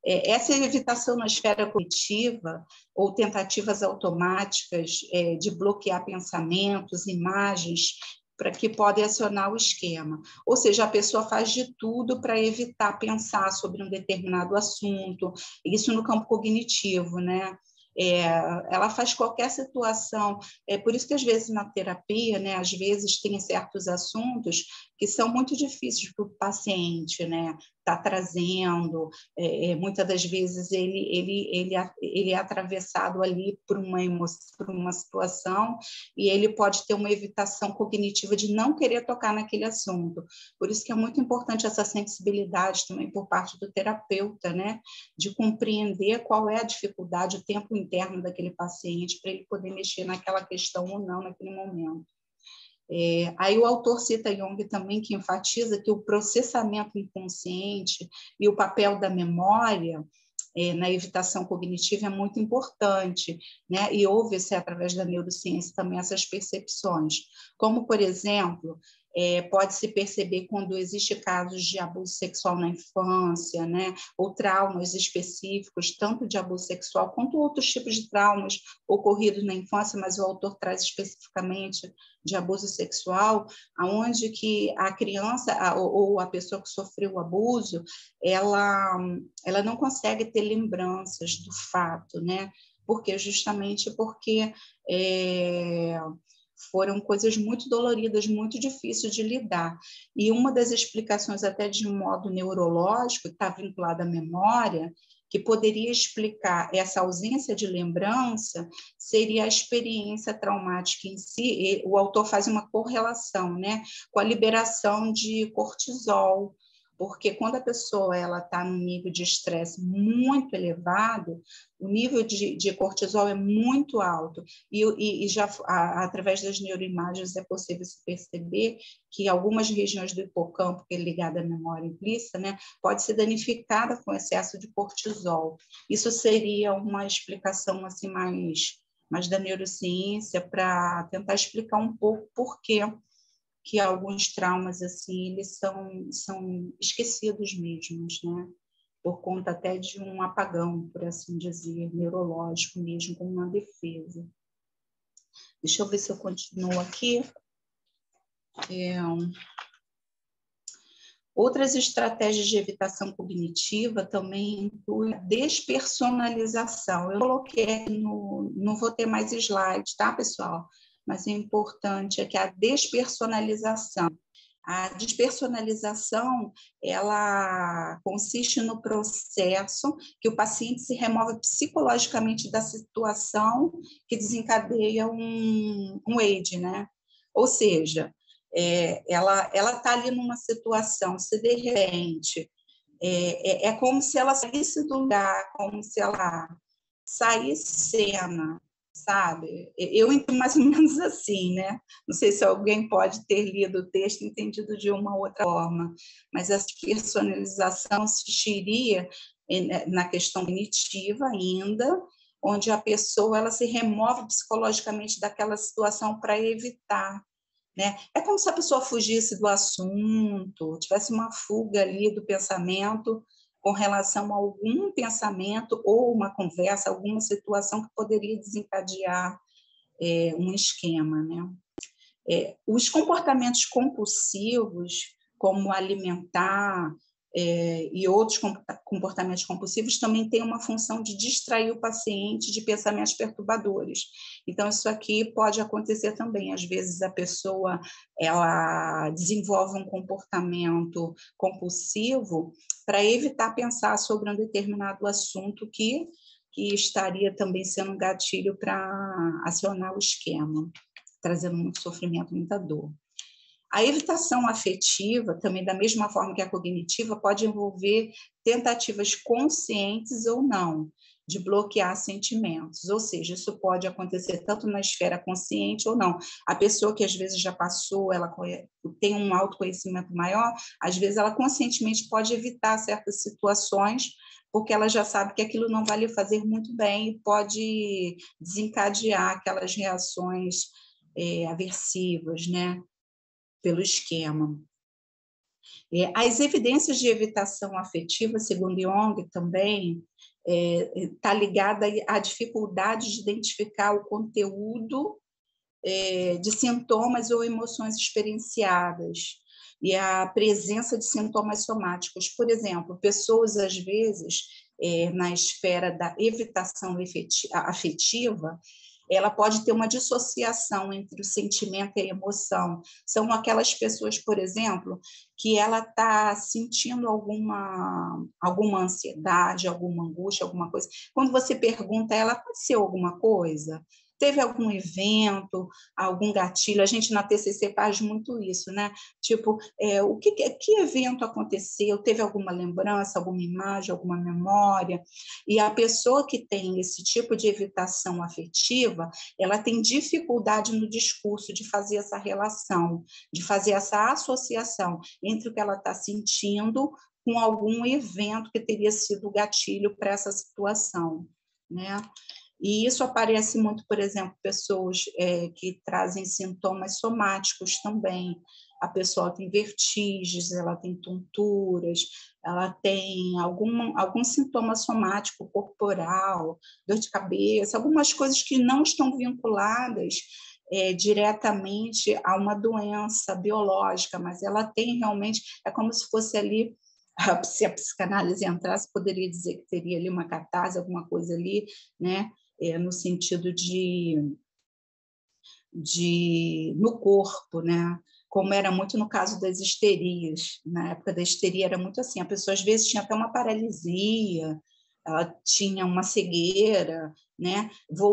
Essa evitação na esfera cognitiva ou tentativas automáticas de bloquear pensamentos, imagens, para que podem acionar o esquema. Ou seja, a pessoa faz de tudo para evitar pensar sobre um determinado assunto, isso no campo cognitivo, né? Ela faz qualquer situação, por isso que às vezes na terapia, né, às vezes tem certos assuntos que são muito difíceis para o paciente, né, tá trazendo, muitas das vezes ele é atravessado ali por uma emoção, por uma situação, e ele pode ter uma evitação cognitiva de não querer tocar naquele assunto. Por isso que é muito importante essa sensibilidade também por parte do terapeuta, né, de compreender qual é a dificuldade, o tempo interno daquele paciente, para ele poder mexer naquela questão ou não naquele momento. Aí o autor cita Jung também, que enfatiza que o processamento inconsciente e o papel da memória na evitação cognitiva é muito importante, né? E houve-se, através da neurociência, também essas percepções. Como, por exemplo, pode-se perceber quando existe casos de abuso sexual na infância, né? Ou traumas específicos, tanto de abuso sexual quanto outros tipos de traumas ocorridos na infância, mas o autor traz especificamente de abuso sexual, aonde que a criança ou a pessoa que sofreu o abuso, ela não consegue ter lembranças do fato, né? Justamente porque foram coisas muito doloridas, muito difíceis de lidar. E uma das explicações, até de um modo neurológico, que está vinculada à memória, que poderia explicar essa ausência de lembrança, seria a experiência traumática em si. O autor faz uma correlação, né, com a liberação de cortisol, porque quando a pessoa está num nível de estresse muito elevado, o nível de cortisol é muito alto, e já através das neuroimagens é possível se perceber que algumas regiões do hipocampo, que é ligada à memória implícita, né, pode ser danificada com excesso de cortisol. Isso seria uma explicação assim, mais da neurociência, para tentar explicar um pouco por quê que alguns traumas assim eles são esquecidos mesmo, né? Por conta até de um apagão, por assim dizer, neurológico mesmo, como uma defesa. Deixa eu ver se eu continuo aqui. Outras estratégias de evitação cognitiva também incluem a despersonalização. Eu coloquei, não vou ter mais slides, tá, pessoal? Mas o importante é que a despersonalização. A despersonalização, ela consiste no processo que o paciente se remove psicologicamente da situação que desencadeia um EID, né? Ou seja, ela está ali numa situação, se de repente, é como se ela saísse do lugar, como se ela saísse cena, sabe? Eu entendo mais ou menos assim, né? Não sei se alguém pode ter lido o texto e entendido de uma outra forma, mas essa personalização existiria na questão cognitiva ainda, onde a pessoa ela se remove psicologicamente daquela situação para evitar, né? É como se a pessoa fugisse do assunto, tivesse uma fuga ali do pensamento com relação a algum pensamento ou uma conversa, alguma situação que poderia desencadear um esquema, né? Os comportamentos compulsivos, como alimentar e outros comportamentos compulsivos, também têm uma função de distrair o paciente de pensamentos perturbadores. Então, isso aqui pode acontecer também. Às vezes, a pessoa ela desenvolve um comportamento compulsivo para evitar pensar sobre um determinado assunto que estaria também sendo um gatilho para acionar o esquema, trazendo muito sofrimento, muita dor. A evitação afetiva, também da mesma forma que a cognitiva, pode envolver tentativas conscientes ou não de bloquear sentimentos, ou seja, isso pode acontecer tanto na esfera consciente ou não. A pessoa que às vezes já passou, ela tem um autoconhecimento maior, às vezes ela conscientemente pode evitar certas situações, porque ela já sabe que aquilo não vai lhe fazer muito bem e pode desencadear aquelas reações aversivas, né? Pelo esquema. As evidências de evitação afetiva, segundo Jung, também está ligada à dificuldade de identificar o conteúdo de sintomas ou emoções experienciadas e a presença de sintomas somáticos. Por exemplo, pessoas, às vezes, na esfera da evitação afetiva, ela pode ter uma dissociação entre o sentimento e a emoção. São aquelas pessoas, por exemplo, que ela está sentindo alguma ansiedade, alguma angústia, alguma coisa. Quando você pergunta a ela, aconteceu alguma coisa? Teve algum evento, algum gatilho? A gente na TCC faz muito isso, né? Tipo, que evento aconteceu? Teve alguma lembrança, alguma imagem, alguma memória? E a pessoa que tem esse tipo de evitação afetiva, ela tem dificuldade no discurso de fazer essa relação, de fazer essa associação entre o que ela está sentindo com algum evento que teria sido gatilho para essa situação, né? E isso aparece muito, por exemplo, pessoas que trazem sintomas somáticos também. A pessoa tem vertigens, ela tem tonturas, ela tem algum sintoma somático corporal, dor de cabeça, algumas coisas que não estão vinculadas diretamente a uma doença biológica, mas ela tem realmente, é como se fosse ali, se a psicanálise entrasse, poderia dizer que teria ali uma catarse, alguma coisa ali, né? No sentido no corpo, né? Como era muito no caso das histerias. Na época da histeria era muito assim, a pessoa às vezes tinha até uma paralisia, ela tinha uma cegueira, né?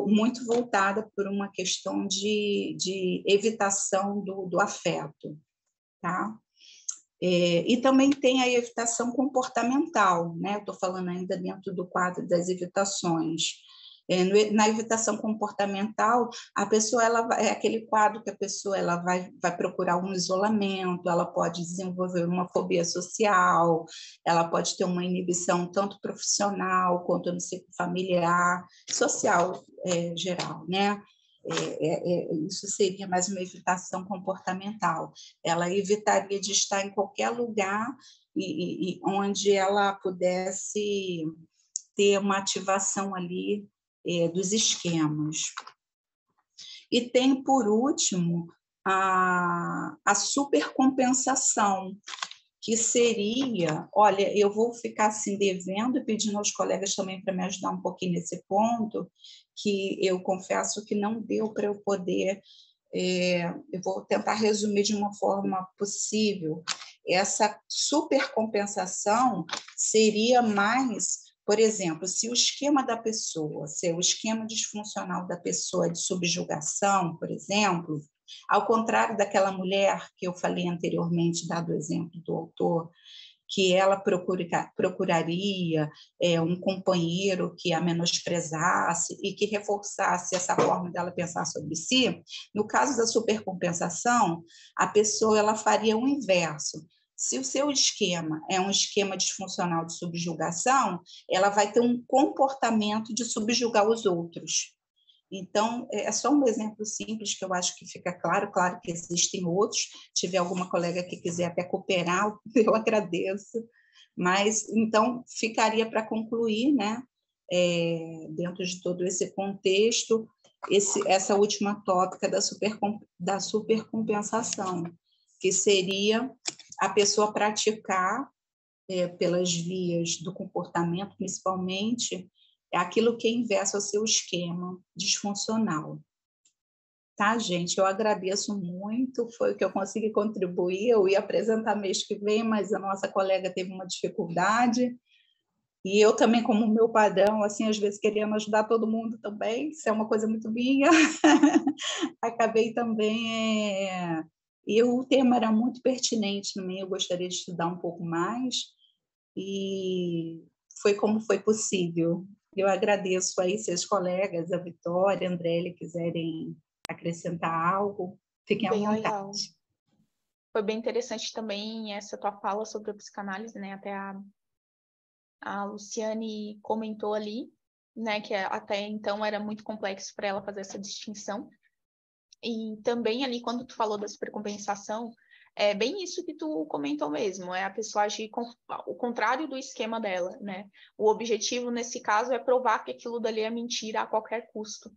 Muito voltada por uma questão de evitação do afeto, tá? E também tem a evitação comportamental, né? Estou falando ainda dentro do quadro das evitações. Na evitação comportamental, a pessoa é aquele quadro que a pessoa ela vai procurar um isolamento, ela pode desenvolver uma fobia social, ela pode ter uma inibição tanto profissional quanto no ciclo familiar, social geral, né? Isso seria mais uma evitação comportamental. Ela evitaria de estar em qualquer lugar e onde ela pudesse ter uma ativação ali dos esquemas. E tem, por último, a supercompensação, que seria, olha, eu vou ficar assim devendo e pedindo aos colegas também para me ajudar um pouquinho nesse ponto, que eu confesso que não deu para eu poder, eu vou tentar resumir de uma forma possível. Essa supercompensação seria mais, por exemplo, se o esquema da pessoa, se o esquema disfuncional da pessoa é de subjugação, por exemplo, ao contrário daquela mulher que eu falei anteriormente, dado o exemplo do autor, que ela procuraria um companheiro que a menosprezasse e que reforçasse essa forma dela pensar sobre si. No caso da supercompensação, a pessoa ela faria o inverso. Se o seu esquema é um esquema disfuncional de subjugação, ela vai ter um comportamento de subjugar os outros. Então, é só um exemplo simples que eu acho que fica claro que existem outros. Se tiver alguma colega que quiser até cooperar, eu agradeço. Mas, então, ficaria para concluir, né, dentro de todo esse contexto, essa última tópica da supercompensação, que seria a pessoa praticar, pelas vias do comportamento, principalmente, é aquilo que é inverso ao seu esquema disfuncional. Tá, gente? Eu agradeço muito, foi o que eu consegui contribuir. Eu ia apresentar mês que vem, mas a nossa colega teve uma dificuldade. E eu também, como meu padrão, assim, às vezes querendo ajudar todo mundo também, isso é uma coisa muito minha. Acabei também... E o tema era muito pertinente também, eu gostaria de estudar um pouco mais. E foi como foi possível. Eu agradeço aí seus colegas, a Vitória, a Andrélia, quiserem acrescentar algo, fiquem à vontade. Legal. Foi bem interessante também essa tua fala sobre a psicanálise, né? Até a Luciane comentou ali, né? Que até então era muito complexo para ela fazer essa distinção. E também ali, quando tu falou da supercompensação, é bem isso que tu comentou mesmo, é a pessoa agir o contrário do esquema dela, né? O objetivo, nesse caso, é provar que aquilo dali é mentira a qualquer custo,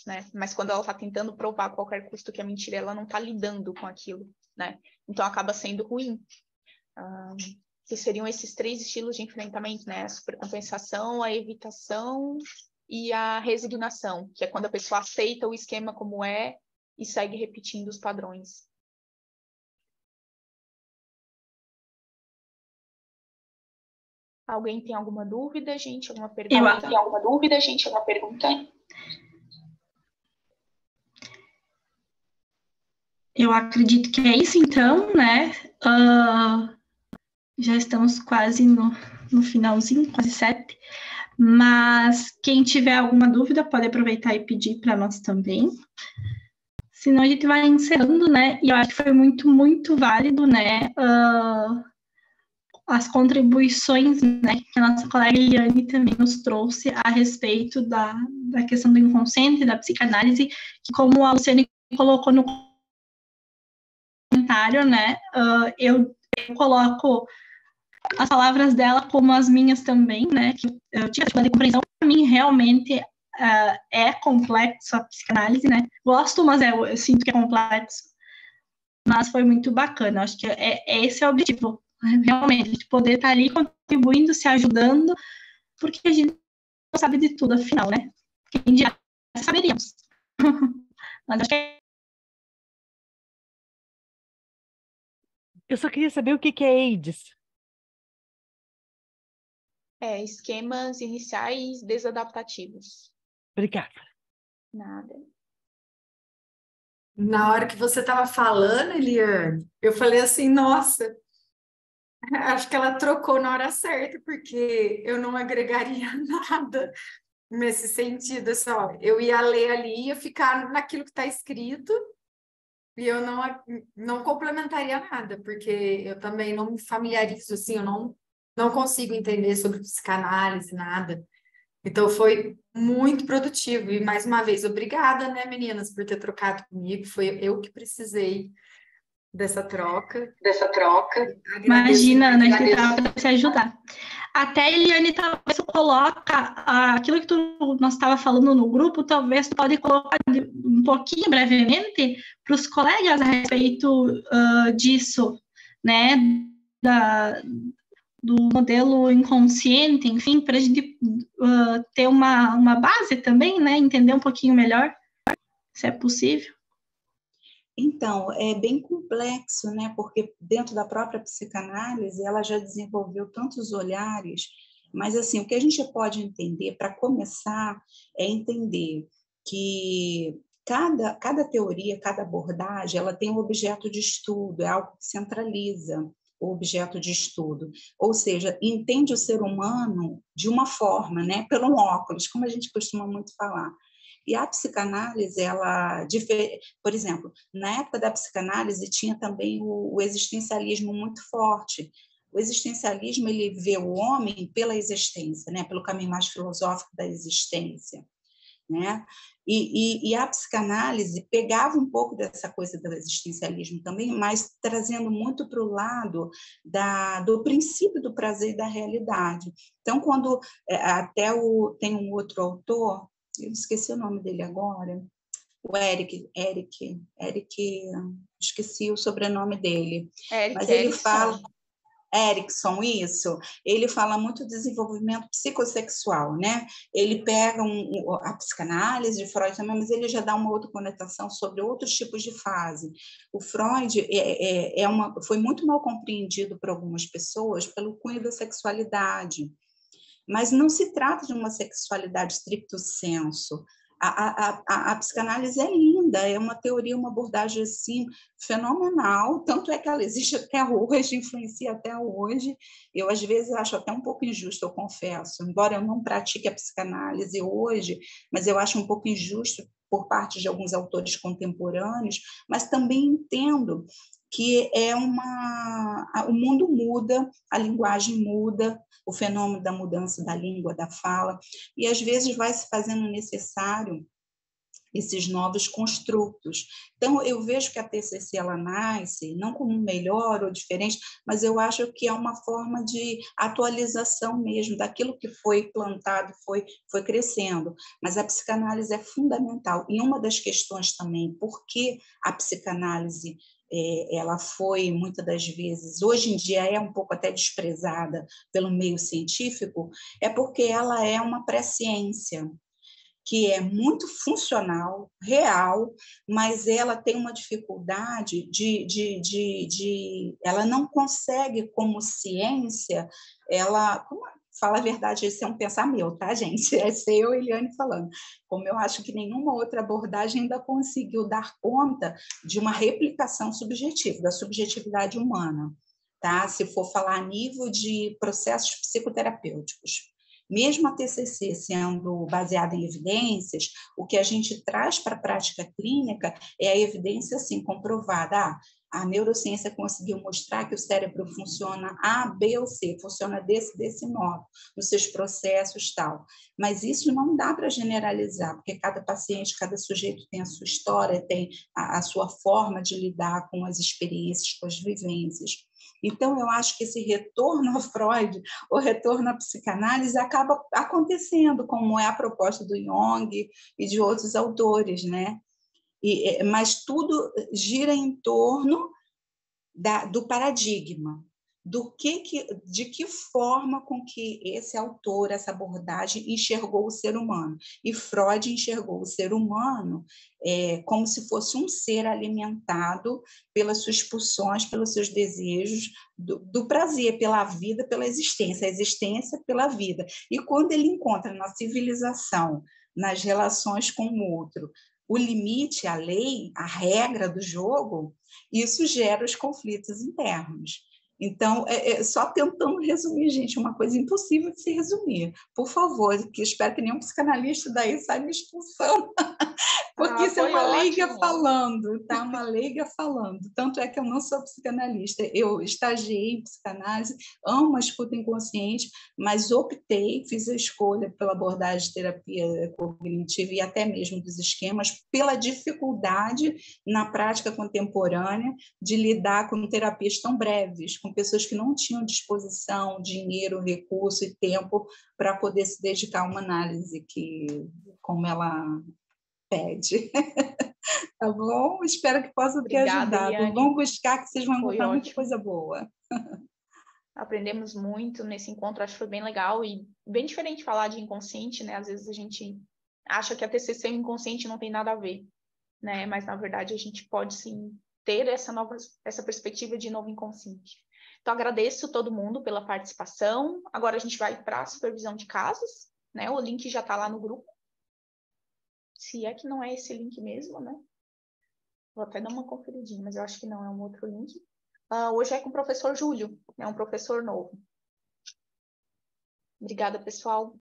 né? Mas quando ela está tentando provar a qualquer custo que é mentira, ela não está lidando com aquilo, né? Então, acaba sendo ruim. Que seriam esses 3 estilos de enfrentamento, né? A supercompensação, a evitação e a resignação, que é quando a pessoa aceita o esquema como é e segue repetindo os padrões. Alguém tem alguma dúvida, gente? Alguma pergunta? Tem alguma dúvida, gente? Alguma pergunta? Eu acredito que é isso, então, né? Já estamos quase no finalzinho, quase 7. Mas quem tiver alguma dúvida pode aproveitar e pedir para nós também. Senão a gente vai encerrando, né? E eu acho que foi muito, muito válido, né? As contribuições, né, que a nossa colega Eliane também nos trouxe a respeito da questão do inconsciente, da psicanálise, que como a Luciane colocou no comentário, né, eu coloco as palavras dela como as minhas também, né, que eu tive dificuldade de compreensão. Para mim, realmente, é complexo a psicanálise, né, gosto, mas eu sinto que é complexo, mas foi muito bacana, acho que esse é o objetivo, realmente, de poder estar ali contribuindo, se ajudando, porque a gente não sabe de tudo, afinal, né? Quem já saberíamos. Mas acho que Eu só queria saber o que é AIDS. Esquemas iniciais desadaptativos. Obrigada. Nada. Na hora que você estava falando, Eliane, eu falei assim, nossa, acho que ela trocou na hora certa, porque eu não agregaria nada nesse sentido, só. Eu ia ler ali, ia ficar naquilo que está escrito, e eu não complementaria nada, porque eu também não me familiarizo, assim, eu não consigo entender sobre psicanálise, nada. Então, foi muito produtivo. E, mais uma vez, obrigada, né, meninas, por ter trocado comigo. Foi eu que precisei dessa troca. Imagina, Ana, que estava para se ajudar. Até, Eliane, talvez tu coloca aquilo que nós estava falando no grupo, talvez tu pode colocar um pouquinho, brevemente, para os colegas a respeito disso, né, do modelo inconsciente, enfim, para a gente ter uma base também, né, entender um pouquinho melhor, se é possível. Então, é bem complexo, né? Porque dentro da própria psicanálise, ela já desenvolveu tantos olhares, mas, assim, o que a gente pode entender, para começar, é entender que cada teoria, cada abordagem, ela tem um objeto de estudo, é algo que centraliza. o objeto de estudo, ou seja, entende o ser humano de uma forma, né, pelo óculos, como a gente costuma muito falar. E a psicanálise, por exemplo, na época da psicanálise tinha também o existencialismo muito forte. O existencialismo, ele vê o homem pela existência, né, pelo caminho mais filosófico da existência, né? E a psicanálise pegava um pouco dessa coisa do existencialismo também, mas trazendo muito para o lado do princípio do prazer e da realidade. Então, quando tem um outro autor, eu esqueci o nome dele agora, o Eric, esqueci o sobrenome dele, mas ele fala... Erickson, isso, ele fala muito do desenvolvimento psicossexual, né? Ele pega a psicanálise de Freud também, mas ele já dá uma outra conotação sobre outros tipos de fase. O Freud foi muito mal compreendido por algumas pessoas pelo cunho da sexualidade, mas não se trata de uma sexualidade stricto sensu. A psicanálise é linda, é uma teoria, uma abordagem assim, fenomenal, tanto é que ela existe até hoje, influencia até hoje. Eu, às vezes, acho até um pouco injusto, eu confesso, embora eu não pratique a psicanálise hoje, mas eu acho um pouco injusto por parte de alguns autores contemporâneos, mas também entendo que o mundo muda, a linguagem muda, o fenômeno da mudança da língua, da fala, e às vezes vai se fazendo necessário esses novos construtos. Então, eu vejo que a TCC ela nasce não como melhor ou diferente, mas eu acho que é uma forma de atualização mesmo daquilo que foi plantado, foi crescendo. Mas a psicanálise é fundamental. E uma das questões também, por que a psicanálise ela foi, muitas das vezes, hoje em dia é um pouco até desprezada pelo meio científico, é porque ela é uma pré-ciência, que é muito funcional, real, mas ela tem uma dificuldade ela não consegue, como ciência, fala a verdade, esse é um pensar meu, tá, gente? É eu e Eliane falando. Como eu acho que nenhuma outra abordagem ainda conseguiu dar conta de uma replicação subjetiva, da subjetividade humana, tá? Se for falar a nível de processos psicoterapêuticos. Mesmo a TCC sendo baseada em evidências, o que a gente traz para a prática clínica é a evidência assim, comprovada. A neurociência conseguiu mostrar que o cérebro funciona A, B ou C, funciona desse modo, nos seus processos tal. Mas isso não dá para generalizar, porque cada paciente, cada sujeito tem a sua história, tem a sua forma de lidar com as experiências, com as vivências. Então, eu acho que esse retorno a Freud, o retorno à psicanálise, acaba acontecendo, como é a proposta do Jung e de outros autores, né? Mas tudo gira em torno do paradigma, de que forma com que esse autor, essa abordagem, enxergou o ser humano. E Freud enxergou o ser humano como se fosse um ser alimentado pelas suas pulsões, pelos seus desejos, do prazer, pela vida, pela existência, a existência pela vida. E quando ele encontra na civilização, nas relações com o outro, o limite, a lei, a regra do jogo, isso gera os conflitos internos. Então, só tentando resumir, gente, uma coisa impossível de se resumir. Por favor, que espero que nenhum psicanalista daí saia me expulsando, porque isso é uma leiga falando, tá? Uma leiga falando. Tanto é que eu não sou psicanalista, eu estagiei em psicanálise, amo a escuta inconsciente, mas fiz a escolha pela abordagem de terapia cognitiva e até mesmo dos esquemas, pela dificuldade na prática contemporânea de lidar com terapias tão breves, com pessoas que não tinham disposição, dinheiro, recurso e tempo para poder se dedicar a uma análise como ela pede. Tá bom? Espero que possa ter ajudado. Eliane. Vão buscar, que vocês vão encontrar muita ótimo. coisa boa. Aprendemos muito nesse encontro, acho que foi bem legal e bem diferente falar de inconsciente, né? Às vezes a gente acha que a TCC e o inconsciente não tem nada a ver, né? Mas, na verdade, a gente pode, sim, ter essa perspectiva de novo inconsciente. Então, agradeço todo mundo pela participação. Agora a gente vai para a supervisão de casos, né? O link já está lá no grupo. Se é que não é esse link mesmo, né? Vou até dar uma conferidinha, mas eu acho que não, é um outro link. Hoje é com o professor Júlio, é um professor novo. Obrigada, pessoal.